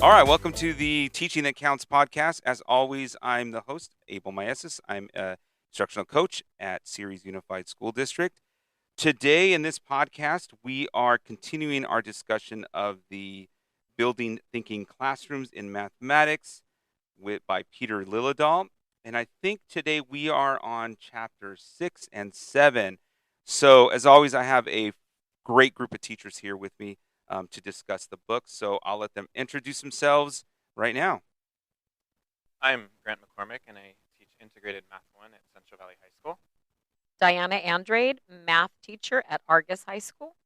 All right, welcome to the Teaching That Counts podcast. As always, I'm the host, Abel Maesis. I'm a instructional coach at Ceres Unified School District. Today in this podcast, we are continuing our discussion of the Building Thinking Classrooms in Mathematics by Peter Liljedahl. And I think today we are on chapter 6 and 7. So as always, I have a great group of teachers here with me to discuss the book. So I'll let them introduce themselves right now. I'm Grant McCormick, and I teach Integrated Math 1 at Central Valley High School. Diana Andrade, math teacher at Argus High School.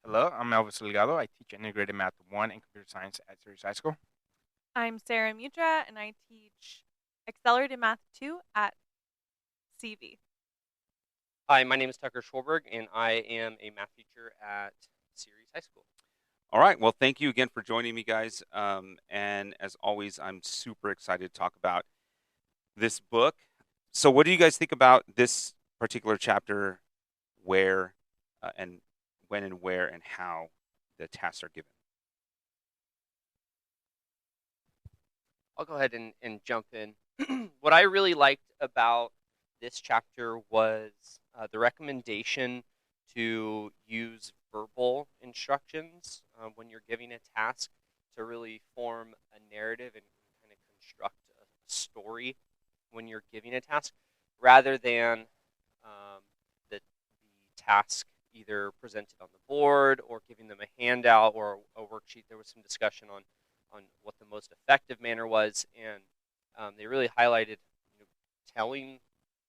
Hello, I'm Elvis Delgado. I teach Integrated Math 1 and Computer Science at Ceres High School. I'm Sarah Mutra, and I teach Accelerated Math 2 at CV. Hi, my name is Tucker Schwarberg, and I am a math teacher at Ceres High School. All right. Well, thank you again for joining me, guys. And as always, I'm super excited to talk about this book. So what do you guys think about this particular chapter, where and when and where and how the tasks are given? I'll go ahead and jump in. What I really liked about this chapter was the recommendation to use verbal instructions when you're giving a task to really form a narrative and kind of construct a story when you're giving a task, rather than the task either presented on the board or giving them a handout or a worksheet. There was some discussion on what the most effective manner was, and they really highlighted telling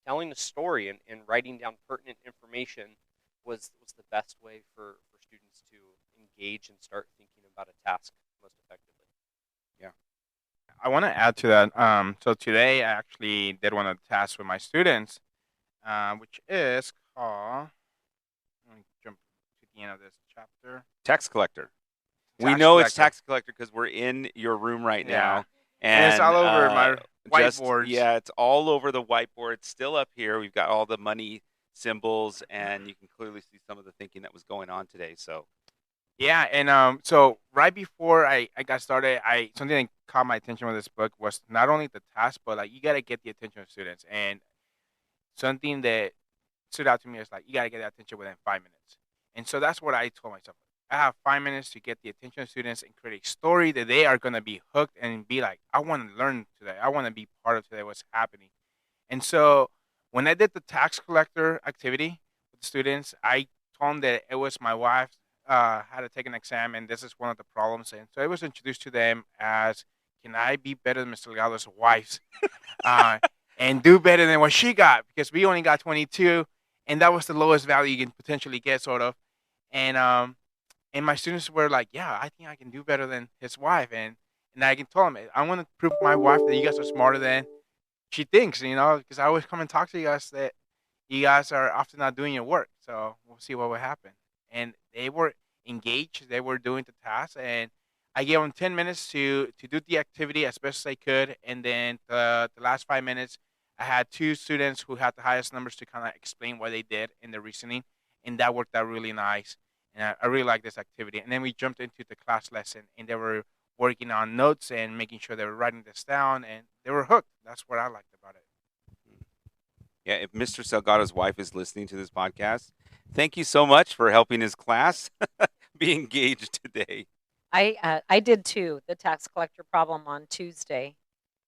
the story and writing down pertinent information was the best way for students to engage and start thinking about a task most effectively. Yeah. I want to add to that. So today I actually did one of the tasks with my students, which is called, let me jump to the end of this chapter. Tax collector. We know it's tax collector because we're in your room right now. And it's all over my whiteboards. It's all over the whiteboard. It's still up here. We've got all the money symbols, and you can clearly see some of the thinking that was going on today. So, yeah, and so right before I got started, something that caught my attention with this book was not only the task, but like you got to get the attention of students. And something that stood out to me is like you got to get that attention within 5 minutes. And so that's what I told myself. I have 5 minutes to get the attention of students and create a story that they are going to be hooked and be like, I want to learn today. I want to be part of today, what's happening. And so when I did the tax collector activity with the students, I told them that it was my wife had to take an exam, and this is one of the problems. And so I was introduced to them as, can I be better than Mr. Delgado's wife and do better than what she got? Because we only got 22, and that was the lowest value you can potentially get, sort of. And my students were like, yeah, I think I can do better than his wife. And I can tell them, I want to prove to my wife that you guys are smarter than she thinks, because I always come and talk to you guys that you guys are often not doing your work. So we'll see what will happen. And they were engaged. They were doing the task. And I gave them 10 minutes to do the activity as best as I could. And then the last 5 minutes, I had 2 students who had the highest numbers to kind of explain what they did in the reasoning. And that worked out really nice. And I really like this activity. And then we jumped into the class lesson, and they were working on notes and making sure they were writing this down, and they were hooked. That's what I liked about it. Yeah, if Mr. Delgado's wife is listening to this podcast, thank you so much for helping his class be engaged today. I did too, the tax collector problem on Tuesday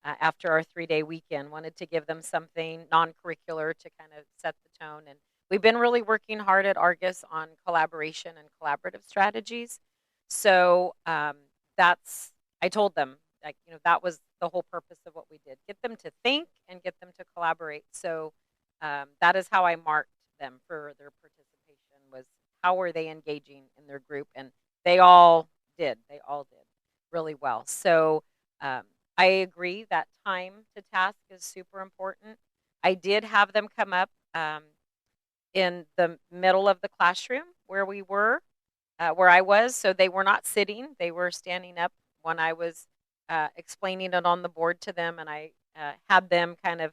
after our 3-day weekend. Wanted to give them something non-curricular to kind of set the tone. And we've been really working hard at Argus on collaboration and collaborative strategies. So I told them, that was the whole purpose of what we did. Get them to think and get them to collaborate. So that is how I marked them for their participation, was how were they engaging in their group. And they all did. They all did really well. So I agree that time to task is super important. I did have them come up in the middle of the classroom where we were, where I was. So they were not sitting. They were standing up when I was explaining it on the board to them. And I had them kind of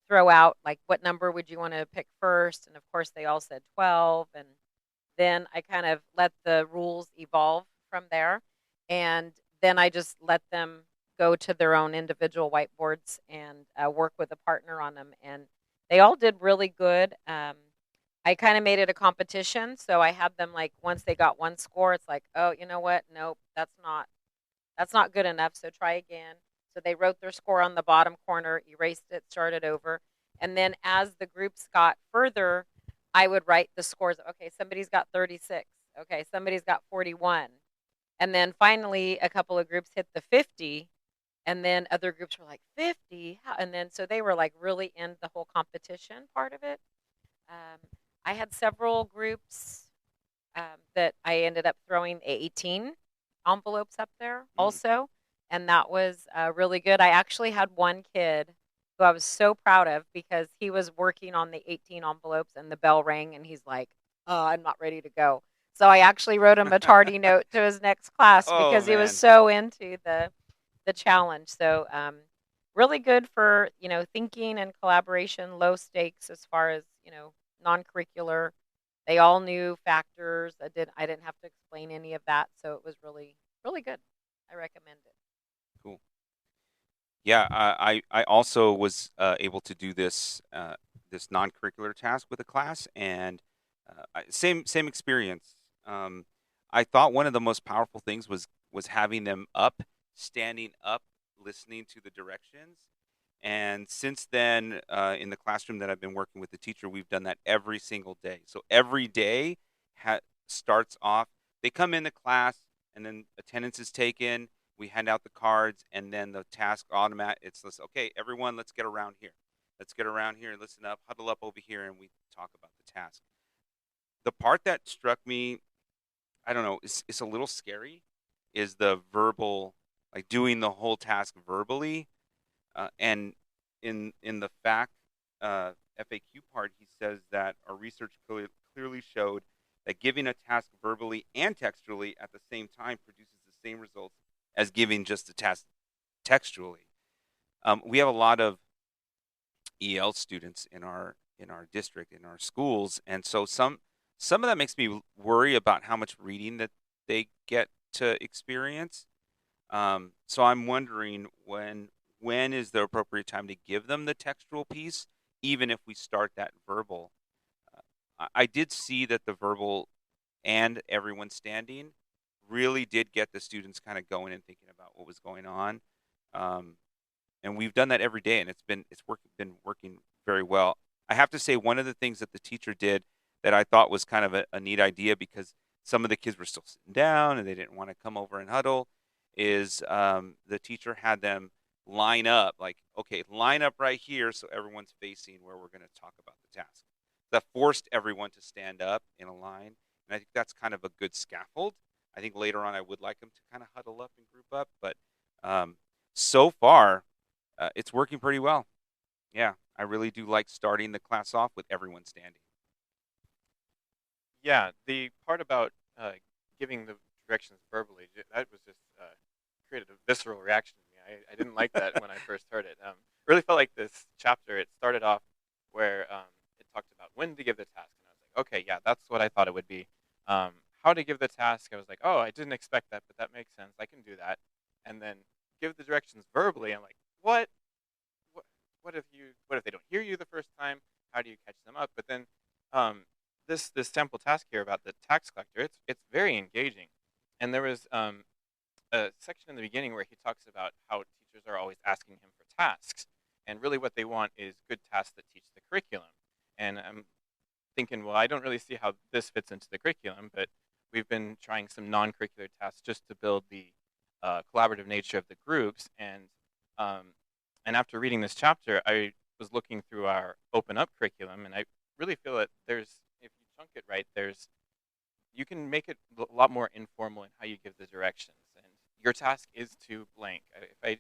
throw out, like, what number would you want to pick first? And, of course, they all said 12. And then I kind of let the rules evolve from there. And then I just let them go to their own individual whiteboards and work with a partner on them. And they all did really good. I kind of made it a competition. So I had them like, once they got one score, it's like, oh, you know what? Nope, that's not good enough. So try again. So they wrote their score on the bottom corner, erased it, started over. And then as the groups got further, I would write the scores. Okay, somebody's got 36. Okay, somebody's got 41. And then finally, a couple of groups hit the 50. And then other groups were like, 50? And then so they were like really in the whole competition part of it. Um, I had several groups that I ended up throwing 18 envelopes up there also. And that was really good. I actually had one kid who I was so proud of because he was working on the 18 envelopes and the bell rang and he's like, oh, I'm not ready to go. So I actually wrote him a tardy note to his next class Oh, because he was man. so into the challenge. So really good for, thinking and collaboration, low stakes as far as, non-curricular. They all knew factors. I didn't have to explain any of that, so it was really, really good. I recommend it. Cool. Yeah, I also was able to do this this non-curricular task with a class, and same experience. I thought one of the most powerful things was having them up, standing up, listening to the directions. And since then, in the classroom that I've been working with the teacher, we've done that every single day. So every day starts off. They come into class, and then attendance is taken. We hand out the cards, and then the task automatic. It's this. Okay, everyone, let's get around here. Let's get around here and listen up. Huddle up over here, and we talk about the task. The part that struck me, I don't know, it's a little scary. Is the verbal, like doing the whole task verbally, and in the fact FAQ part, he says that our research clearly showed that giving a task verbally and textually at the same time produces the same results as giving just a task textually. We have a lot of EL students in our district, in our schools, and so some of that makes me worry about how much reading that they get to experience. So I'm wondering when is the appropriate time to give them the textual piece, even if we start that verbal. I did see that the verbal and everyone standing really did get the students kind of going and thinking about what was going on. And we've done that every day, and been working very well. I have to say, one of the things that the teacher did that I thought was kind of a neat idea, because some of the kids were still sitting down and they didn't want to come over and huddle, is the teacher had them line up, like, okay, line up right here so everyone's facing where we're going to talk about the task. That forced everyone to stand up in a line, and I think that's kind of a good scaffold. I think later on I would like them to kind of huddle up and group up, but so far it's working pretty well. Yeah, I really do like starting the class off with everyone standing. Yeah, the part about giving the directions verbally, that was just created a visceral reaction to me. I didn't like that when I first heard it. Really felt like this chapter, it started off where it talked about when to give the task. And I was like, okay, yeah, that's what I thought it would be. How to give the task, I was like, oh, I didn't expect that, but that makes sense. I can do that. And then give the directions verbally. I'm like, what? What if they don't hear you the first time? How do you catch them up? But then this sample task here about the tax collector, it's very engaging. And there was a section in the beginning where he talks about how teachers are always asking him for tasks, and really what they want is good tasks that teach the curriculum. And I'm thinking, well, I don't really see how this fits into the curriculum, but we've been trying some non-curricular tasks just to build the collaborative nature of the groups. And after reading this chapter, I was looking through our open up curriculum, and I really feel that if you chunk it right, you can make it a lot more informal in how you give the directions. And your task is to blank. If I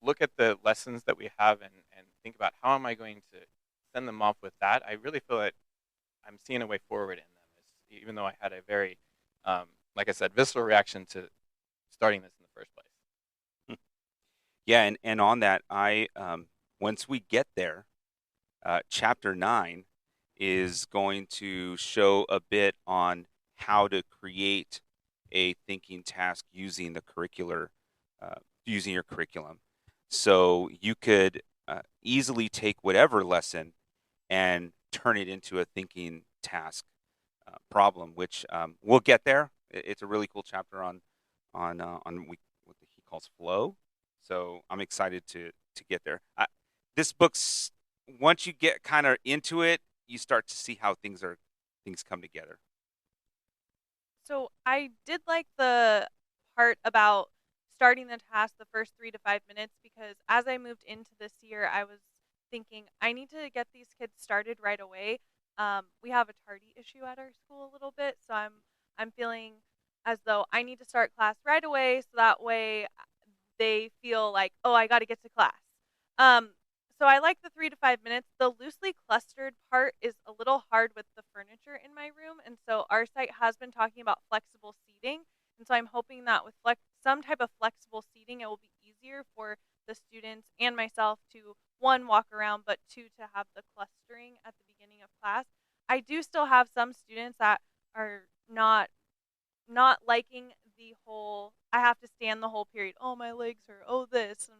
look at the lessons that we have and think about how am I going to send them off with that, I really feel that I'm seeing a way forward in them, even though I had a very, like I said, visceral reaction to starting this in the first place. Yeah, and on that, I once we get there, chapter 9 is going to show a bit on how to create a thinking task using the using your curriculum. So you could easily take whatever lesson and turn it into a thinking task problem, which we'll get there. It's a really cool chapter on what he calls flow. So I'm excited to get there. This book's once you get kind of into it, you start to see how things come together. So I did like the part about starting the task the first 3 to 5 minutes, because as I moved into this year, I was thinking I need to get these kids started right away. We have a tardy issue at our school a little bit, so I'm feeling as though I need to start class right away, so that way they feel like, oh, I got to get to class. Um, so I like the 3 to 5 minutes. The loosely clustered part is a little hard with the furniture in my room, and so our site has been talking about flexible seating, and so I'm hoping that with some type of flexible seating, it will be easier for the students and myself to, one, walk around, but two, to have the clustering at the beginning of class. I do still have some students that are not liking the whole I have to stand the whole period. Oh, my legs hurt. Oh, this. And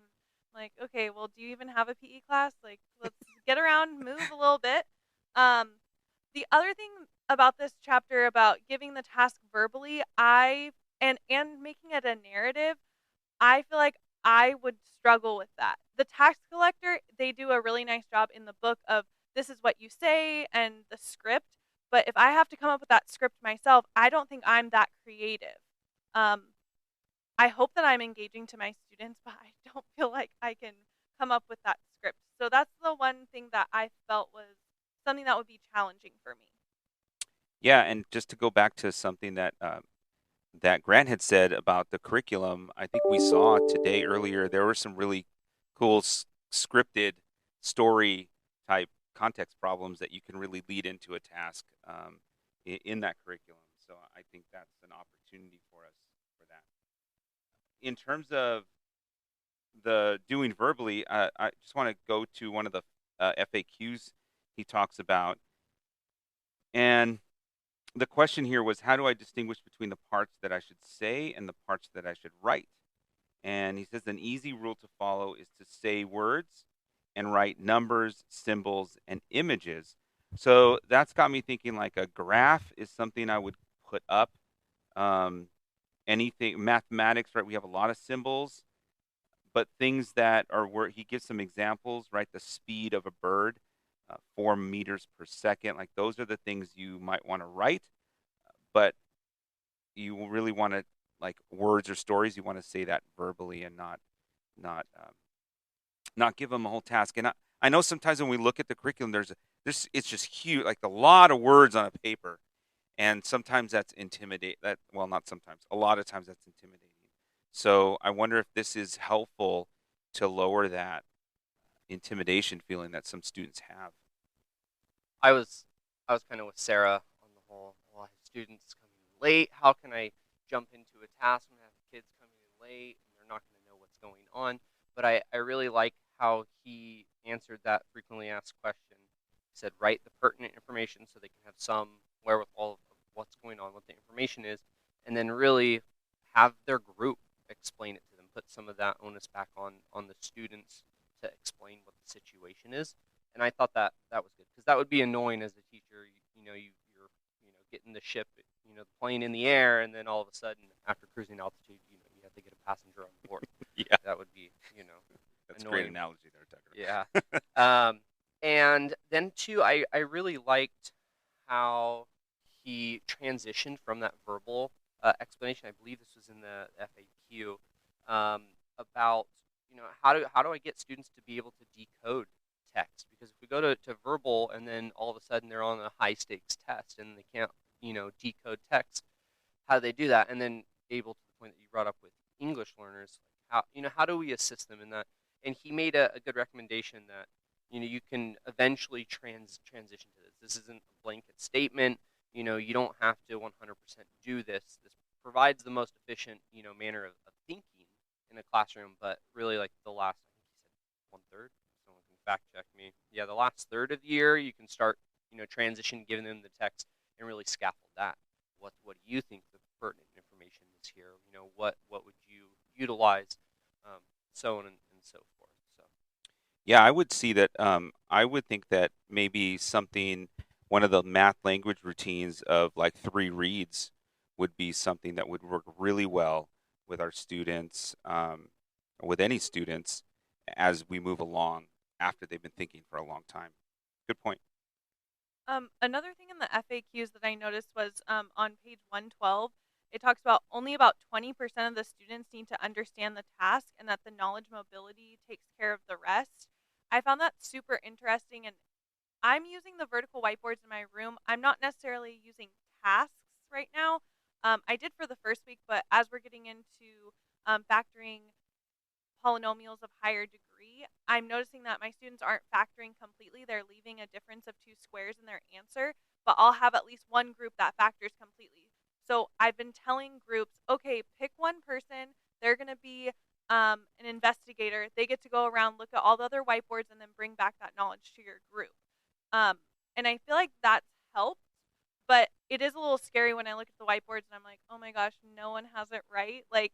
like, okay, well, do you even have a PE class? Like, let's get around, move a little bit. The other thing about this chapter about giving the task verbally, and making it a narrative, I feel like I would struggle with that. The tax collector, they do a really nice job in the book of this is what you say and the script. But if I have to come up with that script myself, I don't think I'm that creative. Um, I hope that I'm engaging to my students, but I don't feel like I can come up with that script. So that's the one thing that I felt was something that would be challenging for me. Yeah, and just to go back to something that Grant had said about the curriculum, I think we saw today earlier there were some really cool scripted story type context problems that you can really lead into a task in that curriculum. So I think that's an opportunity for us for that. In terms of the doing verbally, I just want to go to one of the FAQs he talks about. And the question here was, how do I distinguish between the parts that I should say and the parts that I should write? And he says an easy rule to follow is to say words and write numbers, symbols, and images. So that's got me thinking like a graph is something I would put up. Anything mathematics, right? We have a lot of symbols, but things that are where he gives some examples, right? The speed of a bird, 4 meters per second. Like those are the things you might want to write, but you really want to like words or stories. You want to say that verbally and not give them a whole task. And I know sometimes when we look at the curriculum, it's just huge, like a lot of words on a paper, and sometimes that's intimidate. Not sometimes, a lot of times that's intimidating. So I wonder if this is helpful to lower that intimidation feeling that some students have. I was kind of with Sarah on the whole. Well, I have students coming in late. How can I jump into a task when I have kids coming in late and they're not going to know what's going on? But I really like how he answered that frequently asked question. He said, write the pertinent information so they can have some wherewithal of what's going on, what the information is, and then really have their group explain it to them. Put some of that onus back on the students to explain what the situation is. And I thought that was good, because that would be annoying as a teacher. You're getting the ship, the plane in the air, and then all of a sudden, after cruising altitude, you have to get a passenger on board. Yeah, that would be that's annoying. a great analogy there, Tucker. Yeah. And then too, I really liked how he transitioned from that verbal explanation. I believe this was in the FAQ about how do I get students to be able to decode text, because if we go to verbal and then all of a sudden they're on a high stakes test and they can't decode text, how do they do that? And then able to the point that you brought up with English learners, how do we assist them in that? And he made a good recommendation that you can eventually transition to this. This isn't a blanket statement. You don't have to 100% do this. This provides the most efficient manner of thinking in a classroom, but really like the last, I think he said 1/3. Someone can fact check me. Yeah, the last third of the year, you can start transition, giving them the text and really scaffold that. What do you think the pertinent information utilize, so on and so forth. So Yeah, I would see that. I would think that maybe one of the math language routines of like 3 reads would be something that would work really well with our students, with any students, as we move along after they've been thinking for a long time. Good point. Another thing in the FAQs that I noticed was on page 112, it talks about only about 20% of the students need to understand the task and that the knowledge mobility takes care of the rest. I found that super interesting, and I'm using the vertical whiteboards in my room. I'm not necessarily using tasks right now. I did for the first week, but as we're getting into factoring polynomials of higher degree, I'm noticing that my students aren't factoring completely. They're leaving a difference of 2 squares in their answer, but I'll have at least one group that factors completely. So I've been telling groups, okay, pick one person. They're going to be an investigator. They get to go around, look at all the other whiteboards, and then bring back that knowledge to your group. And I feel like that's helped, but it is a little scary when I look at the whiteboards and I'm like, oh my gosh, no one has it right. Like,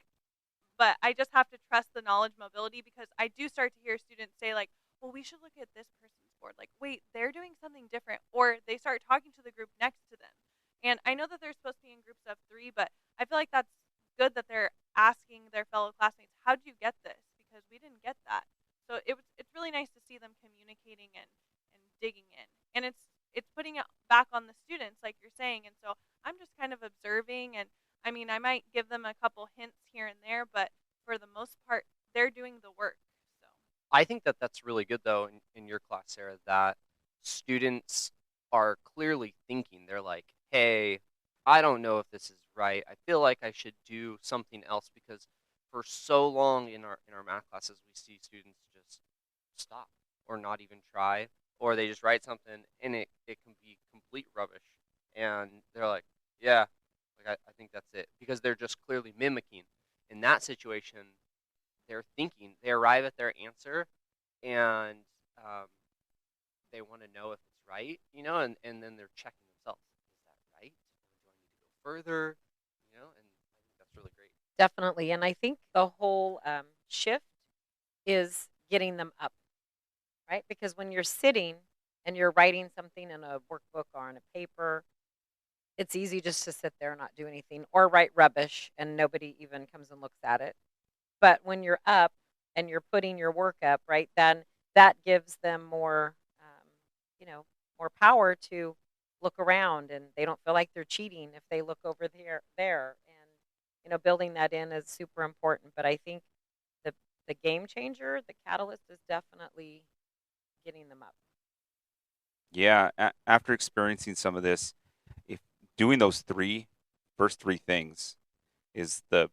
but I just have to trust the knowledge mobility, because I do start to hear students say like, well, we should look at this person's board. Like, wait, they're doing something different. Or they start talking to the group next to them. And I know that they're supposed to be in groups of 3, but I feel like that's good that they're asking their fellow classmates, how did you get this? Because we didn't get that. So it's really nice to see them communicating and digging in. And it's putting it back on the students, like you're saying. And so I'm just kind of observing, and I mean, I might give them a couple hints here and there, but for the most part, they're doing the work. So I think that that's really good, though, in your class, Sarah, that students are clearly thinking. They're like, hey, I don't know if this is right. I feel like I should do something else, because for so long in our math classes, we see students just stop or not even try, or they just write something and it can be complete rubbish. And they're like, yeah, like I think that's it, because they're just clearly mimicking. In that situation, they're thinking, they arrive at their answer, and they want to know if it's right, and then they're checking themselves. Is that right? Or do I need to go further? And I think that's really great. Definitely. And I think the whole shift is getting them up, right? Because when you're sitting and you're writing something in a workbook or on a paper, it's easy just to sit there and not do anything, or write rubbish and nobody even comes and looks at it. But when you're up and you're putting your work up, right, then that gives them more, more power to look around, and they don't feel like they're cheating if they look over there. And, building that in is super important. But I think the game changer, the catalyst, is definitely getting them up. Yeah, after experiencing some of this, if doing those first three things is the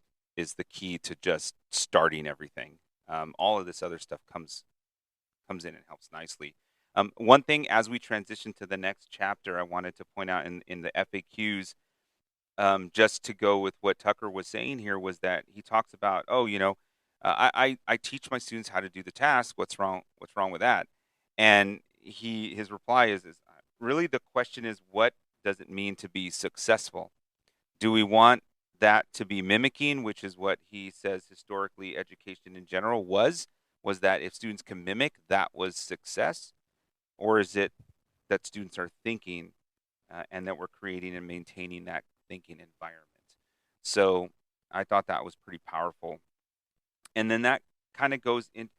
key to just starting everything. All of this other stuff comes in and helps nicely. One thing as we transition to the next chapter, I wanted to point out in the FAQs, just to go with what Tucker was saying here, was that he talks about, I teach my students how to do the task. What's wrong? What's wrong with that? And his reply is really, the question is, what does it mean to be successful? Do we want that to be mimicking, which is what he says historically education in general was that if students can mimic, that was success? Or is it that students are thinking, and that we're creating and maintaining that thinking environment? So I thought that was pretty powerful. And then that kind of goes in,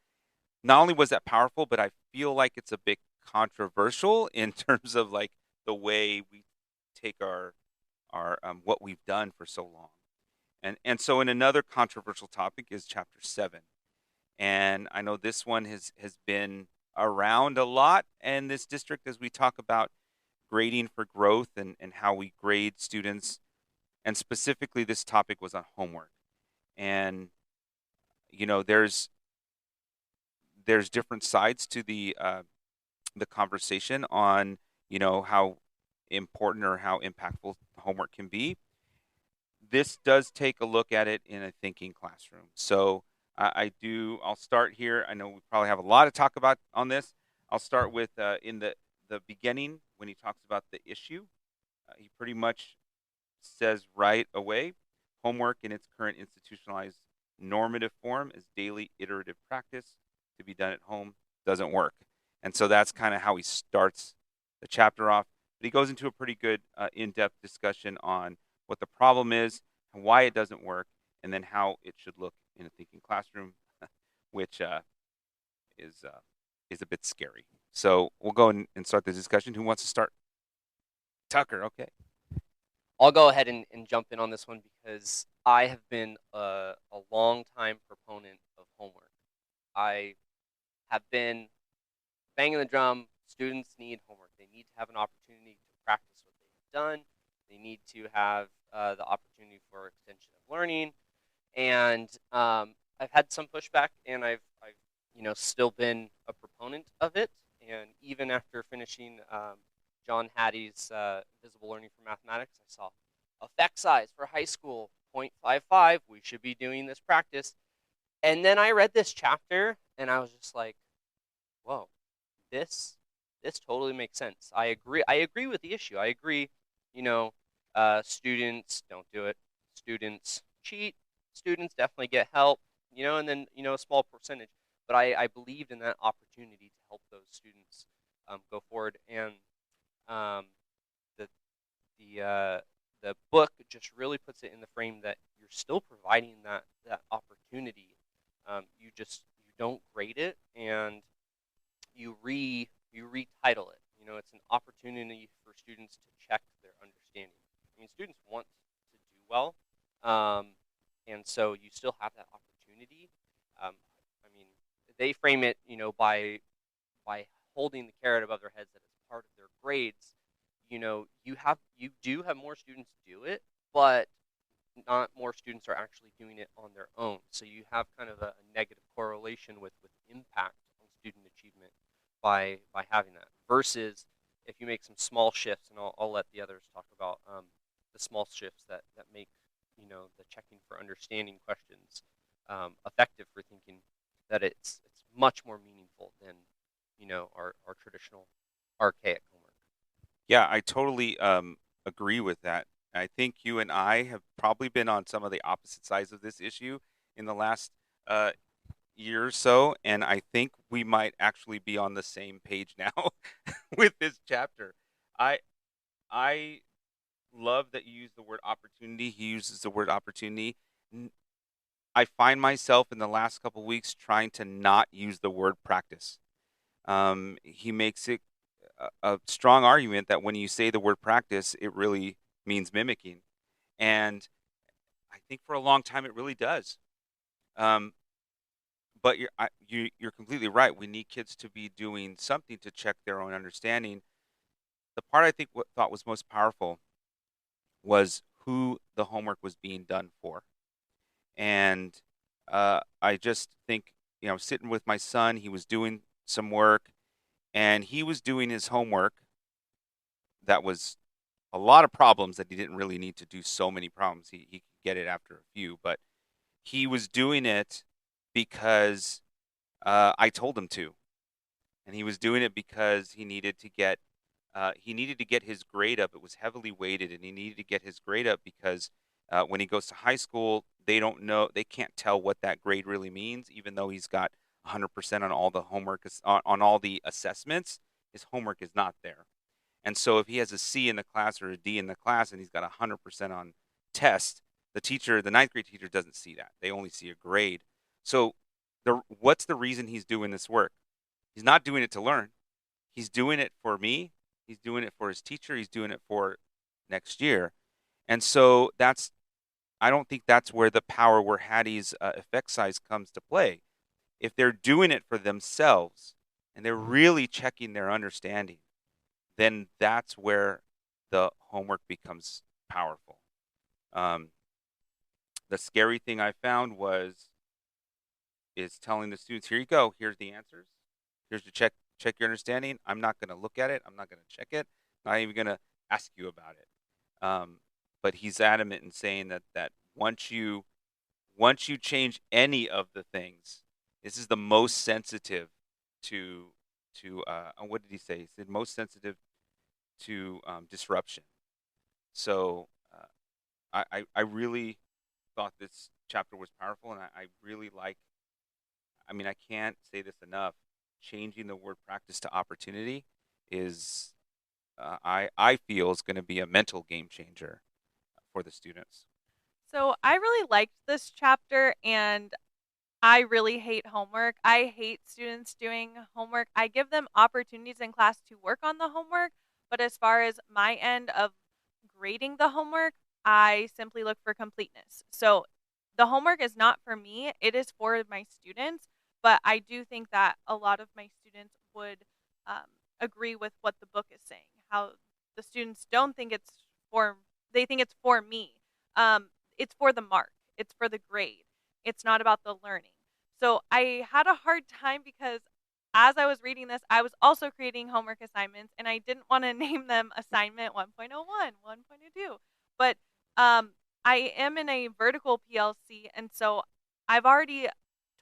not only was that powerful, but I feel like it's a bit controversial in terms of like the way we take our what we've done for so long. And so in another controversial topic is chapter 7. And I know this one has been around a lot in this district as we talk about grading for growth and how we grade students. And specifically, this topic was on homework. And, there's different sides to the conversation on, how important or how impactful homework can be. This does take a look at it in a thinking classroom. So I'll start here. I know we probably have a lot to talk about on this. I'll start with in the beginning, when he talks about the issue. He pretty much says right away, homework in its current institutionalized normative form as daily iterative practice to be done at home doesn't work. And so that's kind of how he starts the chapter off. But he goes into a pretty good in-depth discussion on what the problem is and why it doesn't work, and then how it should look in a thinking classroom, which is a bit scary. So we'll go and start the discussion. Who wants to start? Tucker, okay. I'll go ahead and jump in on this one because I have been a long time proponent of homework. I have been banging the drum. Students need homework. They need to have an opportunity to practice what they've done. They need to have the opportunity for extension of learning. And I've had some pushback, and I've still been a proponent of it. And even after finishing John Hattie's Visible Learning for Mathematics, I saw effect size for high school, 0.55. We should be doing this practice. And then I read this chapter, and I was just like, whoa, this totally makes sense. I agree with the issue. I agree, students don't do it. Students cheat. Students definitely get help, and then, a small percentage. But I believed in that opportunity to help those students go forward. And the book just really puts it in the frame that you're still providing that opportunity. You don't grade it, and you retitle it. It's an opportunity for students to check their understanding. I mean, students want to do well, and so you still have that opportunity. They frame it, by holding the carrot above their heads that it's part of their grades. You do have more students do it, but not more students are actually doing it on their own. So you have kind of a negative correlation with impact on student achievement by having that. Versus if you make some small shifts, and I'll let the others talk about the small shifts that make the checking for understanding questions effective for thinking, that it's much more meaningful than our traditional archaic homework. Yeah, I totally agree with that. I think you and I have probably been on some of the opposite sides of this issue in the last year or so, and I think we might actually be on the same page now with this chapter. I love that you use the word opportunity. He uses the word opportunity. I find myself in the last couple of weeks trying to not use the word practice. He makes it a strong argument that when you say the word practice, it really means mimicking. And I think for a long time it really does. But you're completely right. We need kids to be doing something to check their own understanding. The part I think what thought was most powerful was who the homework was being done for. And I just think, sitting with my son, he was doing some work, and he was doing his homework. That was a lot of problems that he didn't really need to do so many problems. He could get it after a few, but he was doing it because I told him to, and he was doing it because he needed to get his grade up. It was heavily weighted, and he needed to get his grade up because when he goes to high school, they can't tell what that grade really means, even though he's got 100% on all the homework, on all the assessments. His homework is not there. And so if he has a C in the class or a D in the class and he's got 100% on test, the ninth grade teacher doesn't see that. They only see a grade. So what's the reason he's doing this work? He's not doing it to learn. He's doing it for me. He's doing it for his teacher. He's doing it for next year. And so I don't think that's where the power, where Hattie's effect size comes to play. If they're doing it for themselves and they're really checking their understanding, then that's where the homework becomes powerful. The scary thing I found is telling the students, here you go, here's the answers. Here's to check your understanding. I'm not going to look at it. I'm not going to check it. I'm not even going to ask you about it. But he's adamant in saying that once you change any of the things, this is the most sensitive to what did he say? He said most sensitive to disruption. So I really thought this chapter was powerful, and I really like. I mean, I can't say this enough. Changing the word practice to opportunity is, I feel, is going to be a mental game changer for the students. So I really liked this chapter, and I really hate homework. I hate students doing homework. I give them opportunities in class to work on the homework, but as far as my end of grading the homework, I simply look for completeness. So the homework is not for me, it is for my students, but I do think that a lot of my students would agree with what the book is saying. How the students don't think it's for, they think it's for me. It's for the mark, it's for the grade, it's not about the learning. So I had a hard time because as I was reading this, I was also creating homework assignments, and I didn't want to name them assignment 1.01, 1.02. But I am in a vertical PLC, and so I've already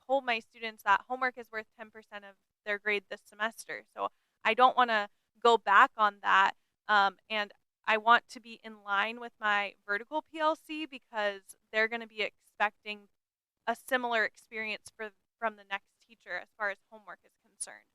told my students that homework is worth 10% of their grade this semester. So I don't want to go back on that. And I want to be in line with my vertical PLC because they're going to be expecting a similar experience from the next teacher as far as homework is concerned.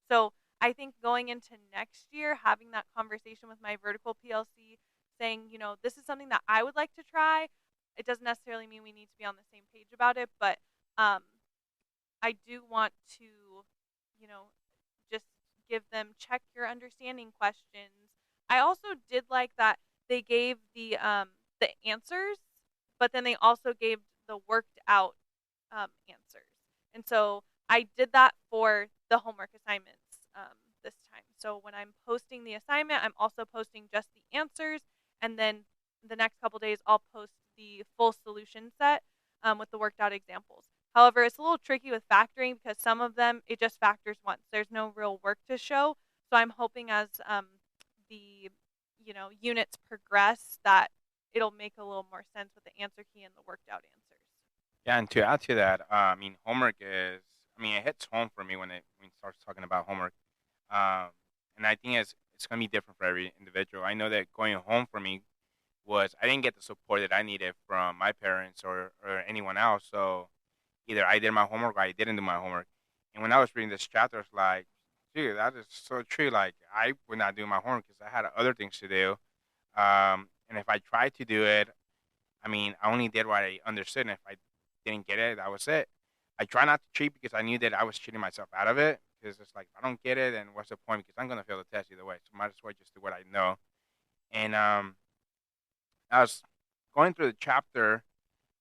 So I think going into next year, having that conversation with my vertical PLC, saying, this is something that I would like to try. It doesn't necessarily mean we need to be on the same page about it, but I do want to, just give them check your understanding questions. I also did like that they gave the answers, but then they also gave the worked out answers. And so I did that for the homework assignments this time. So when I'm posting the assignment, I'm also posting just the answers. And then the next couple days, I'll post the full solution set with the worked out examples. However, it's a little tricky with factoring because some of them, it just factors once. There's no real work to show. So I'm hoping as the units progress that it'll make a little more sense with the answer key and the worked out answers. Yeah, and to add to that, I mean, homework is, I mean, it hits home for me when it starts talking about homework. Um, and I think it's going to be different for every individual. I know that going home for me was I didn't get the support that I needed from my parents or anyone else. So either I did my homework or I didn't do my homework. And when I was reading this chapter, it's like, dude, that is so true. Like, I would not do my homework because I had other things to do. And if I tried to do it, I mean, I only did what I understood. And if I didn't get it, that was it. I try not to cheat because I knew that I was cheating myself out of it. Because it's like, if I don't get it, then what's the point? Because I'm going to fail the test either way. So might as well just do what I know. And I was going through the chapter.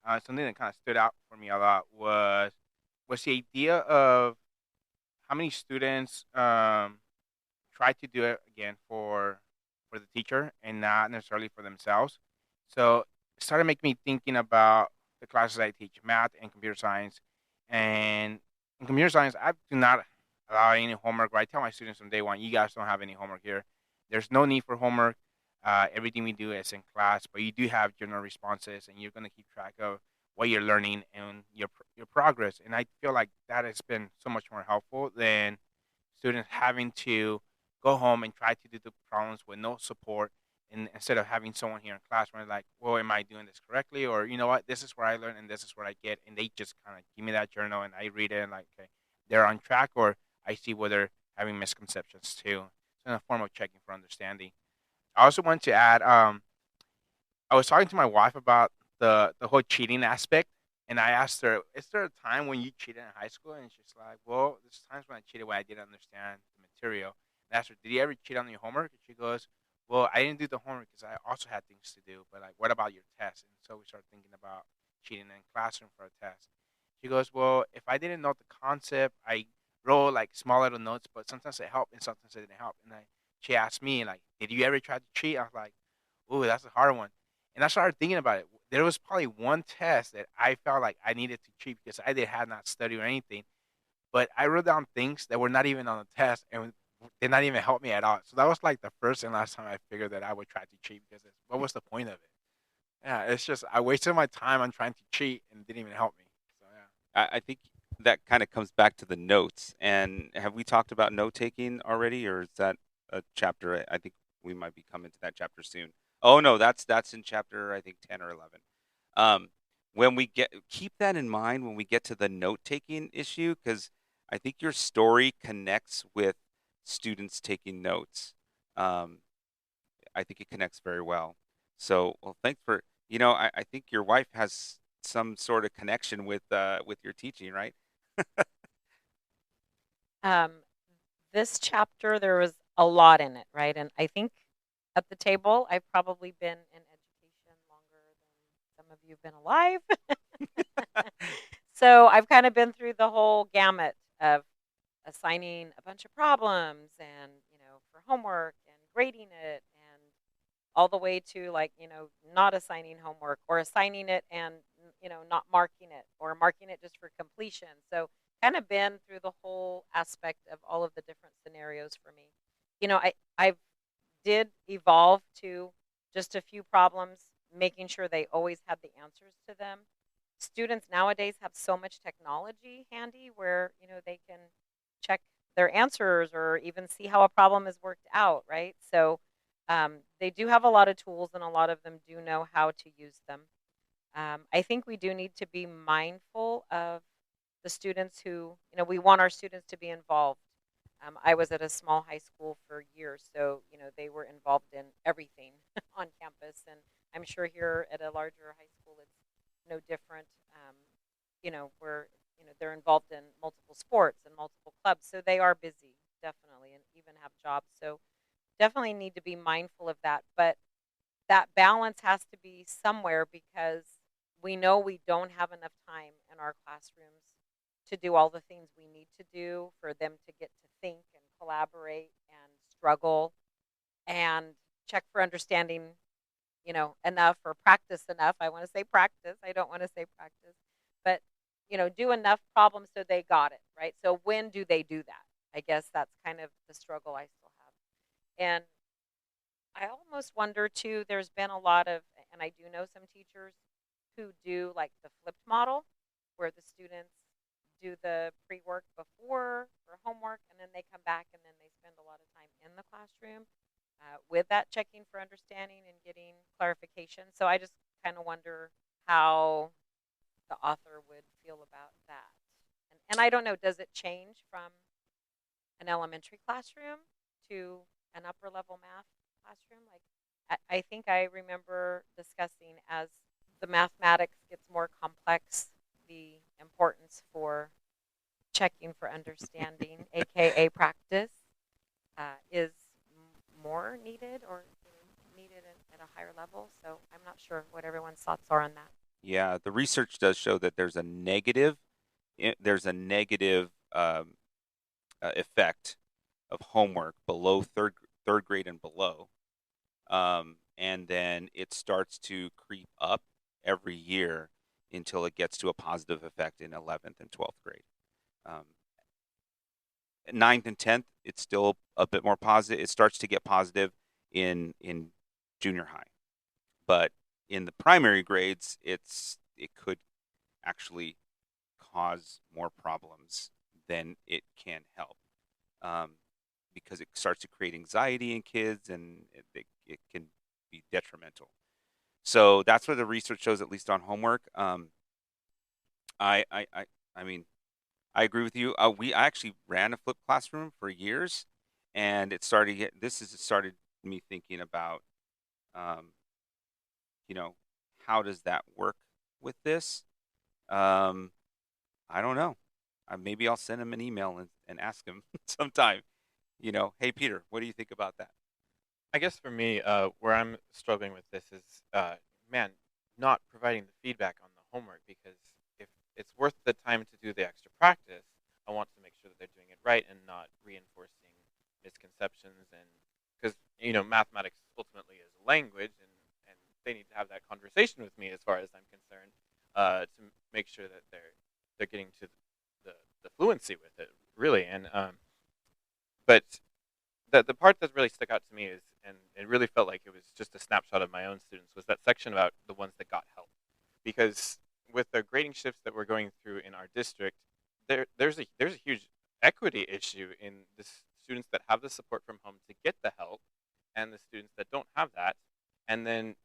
Something that kind of stood out for me a lot was the idea of how many students try to do it again for the teacher and not necessarily for themselves. So it started making me thinking about the classes I teach, math and computer science. And in computer science, I do not allow any homework. Or I tell my students from day one, you guys don't have any homework here. There's no need for homework. Everything we do is in class, but you do have general responses, and you're going to keep track of what you're learning and your progress. And I feel like that has been so much more helpful than students having to go home and try to do the problems with no support, and instead of having someone here in class where they're like, well, am I doing this correctly? Or, you know what, this is where I learn and this is what I get. And they just kind of give me that journal and I read it and like, okay, they're on track, or I see where they're having misconceptions too. It's in a form of checking for understanding. I also want to add, I was talking to my wife about the whole cheating aspect, and I asked her, "Is there a time when you cheated in high school?" And she's like, "Well, there's times when I cheated when I didn't understand the material." And I asked her, "Did you ever cheat on your homework?" And she goes, "Well, I didn't do the homework because I also had things to do. But like, what about your test?" And so we started thinking about cheating in classroom for a test. She goes, "Well, if I didn't know the concept, I wrote like small little notes, but sometimes it helped and sometimes it didn't help." And she asked me like, "Did you ever try to cheat?" I was like, "Ooh, that's a hard one." And I started thinking about it. There was probably one test that I felt like I needed to cheat because had not studied or anything. But I wrote down things that were not even on the test and did not even help me at all. So that was like the first and last time I figured that I would try to cheat because what was the point of it? Yeah, it's just I wasted my time on trying to cheat and it didn't even help me. So yeah. I think that kind of comes back to the notes. And have we talked about note taking already, or is that a chapter? I think we might be coming to that chapter soon. Oh no, that's in chapter I think 10 or 11. Um, when we keep that in mind when we get to the note-taking issue, because I think your story connects with students taking notes. Um, I think it connects very well. So, well, thanks for, I think your wife has some sort of connection with your teaching, right? Um, this chapter, there was a lot in it, right? And I think at the table, I've probably been in education longer than some of you have been alive. So I've kind of been through the whole gamut of assigning a bunch of problems and, for homework and grading it and all the way to like, not assigning homework or assigning it and, not marking it or marking it just for completion. So kind of been through the whole aspect of all of the different scenarios for me. I did evolve to just a few problems, making sure they always had the answers to them. Students nowadays have so much technology handy where, they can check their answers or even see how a problem is worked out, right? So they do have a lot of tools and a lot of them do know how to use them. I think we do need to be mindful of the students who, we want our students to be involved. I was at a small high school for years, so, they were involved in everything on campus. And I'm sure here at a larger high school, it's no different, where, they're involved in multiple sports and multiple clubs. So they are busy, definitely, and even have jobs. So definitely need to be mindful of that. But that balance has to be somewhere because we know we don't have enough time in our classrooms to do all the things we need to do for them to get to think and collaborate and struggle and check for understanding, enough or practice enough. I want to say practice. I don't want to say practice, but, do enough problems so they got it, right? So when do they do that? I guess that's kind of the struggle I still have. And I almost wonder too, there's been a lot of, and I do know some teachers who do like the flipped model where the students do the pre-work before for homework and then they come back and then they spend a lot of time in the classroom with that checking for understanding and getting clarification. So I just kind of wonder how the author would feel about that. And I don't know, does it change from an elementary classroom to an upper level math classroom? Like, I think I remember discussing as the mathematics gets more complex, the importance for checking for understanding, aka practice, is more needed or needed at a higher level. So I'm not sure what everyone's thoughts are on that. Yeah, the research does show that there's a negative effect of homework below third grade and below, and then it starts to creep up every year until it gets to a positive effect in 11th and 12th grade. Um, 9th and 10th, it's still a bit more positive. It starts to get positive in junior high, but in the primary grades, it could actually cause more problems than it can help, because it starts to create anxiety in kids and it can be detrimental. So that's what the research shows, at least on homework. I mean, I agree with you. I actually ran a flipped classroom for years, and this has started me thinking about, um, how does that work with this? Um, I don't know. Maybe I'll send him an email and ask him sometime. Hey Peter, what do you think about that? I guess for me, where I'm struggling with this is, man, not providing the feedback on the homework, because if it's worth the time to do the extra practice, I want to make sure that they're doing it right and not reinforcing misconceptions. And because mathematics ultimately is a language, and they need to have that conversation with me as far as I'm concerned, to make sure that they're getting to the fluency with it, really. And but the part that really stuck out to me is, and it really felt like it was just a snapshot of my own students, was that section about the ones that got help. Because with the grading shifts that we're going through in our district, there's a huge equity issue in the students that have the support from home to get the help, and the students that don't have that. And then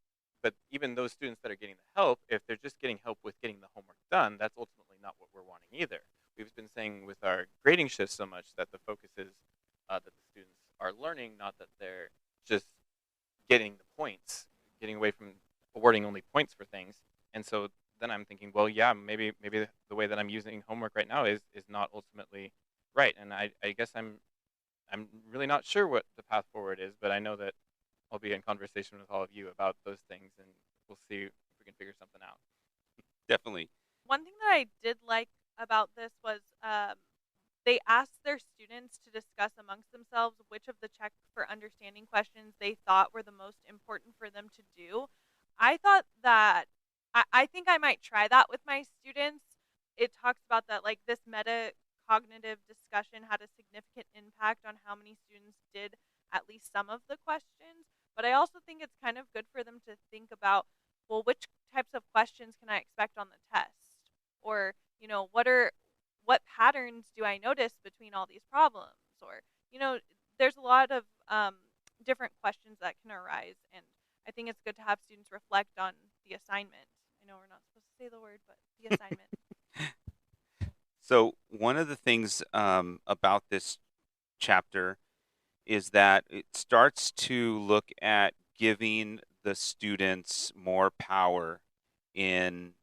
But even those students that are getting the help, if they're just getting help with getting the homework done, that's ultimately not what we're wanting either. We've been saying with our grading shift so much that the focus is that the students are learning, not that they're just getting the points, getting away from awarding only points for things. And so then I'm thinking, well, yeah, maybe the way that I'm using homework right now is not ultimately right. And I guess I'm really not sure what the path forward is, but I know that I'll be in conversation with all of you about those things, and we'll see if we can figure something out. Definitely. One thing that I did like about this was they asked their students to discuss amongst themselves which of the check for understanding questions they thought were the most important for them to do. I thought that I think I might try that with my students. It talks about that like this metacognitive discussion had a significant impact on how many students did at least some of the questions. But I also think it's kind of good for them to think about, well, which types of questions can I expect on the test? Or, what patterns do I notice between all these problems? Or, there's a lot of different questions that can arise. And I think it's good to have students reflect on the assignment. I know we're not supposed to say the word, but the assignment. So one of the things about this chapter is that it starts to look at giving the students more power in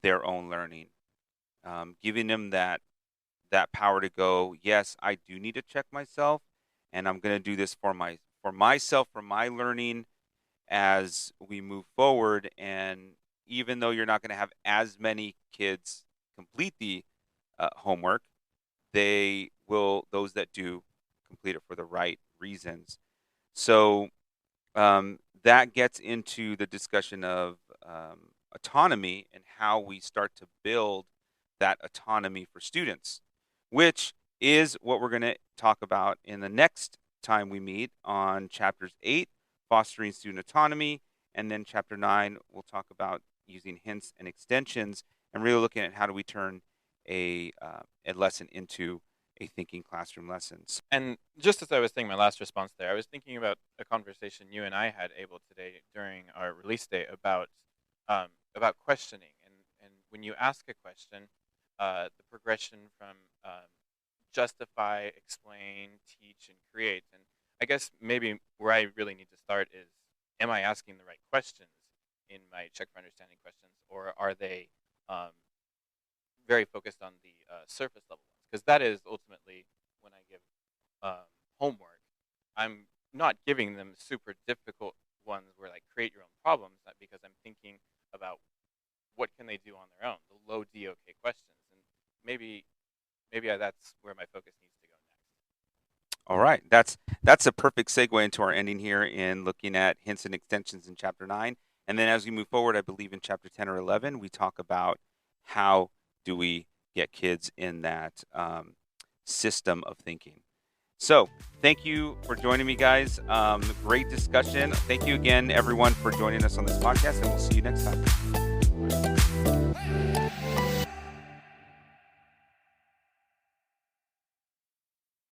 their own learning, giving them that power to go, yes, I do need to check myself, and I'm going to do this for myself, for my learning as we move forward. And even though you're not going to have as many kids complete the homework, those that do complete it for the right reasons. So that gets into the discussion of autonomy and how we start to build that autonomy for students, which is what we're going to talk about in the next time we meet on chapters 8, fostering student autonomy, and then chapter 9, we'll talk about using hints and extensions and really looking at how do we turn a lesson into a thinking classroom lesson. And just as I was saying my last response there, I was thinking about a conversation you and I had able today during our release day about questioning. And when you ask a question, the progression from justify, explain, teach, and create. And I guess maybe where I really need to start is, am I asking the right questions in my check for understanding questions, or are they very focused on the surface level ones? Because that is ultimately when I give homework, I'm not giving them super difficult ones where like create your own problems, because I'm thinking about what can they do on their own, the low DOK questions, and maybe that's where my focus needs to go next. All right, that's a perfect segue into our ending here in looking at hints and extensions in chapter 9. And then as we move forward, I believe in chapter 10 or 11, we talk about how do we get kids in that system of thinking. So thank you for joining me, guys. Great discussion. Thank you again, everyone, for joining us on this podcast, and we'll see you next time.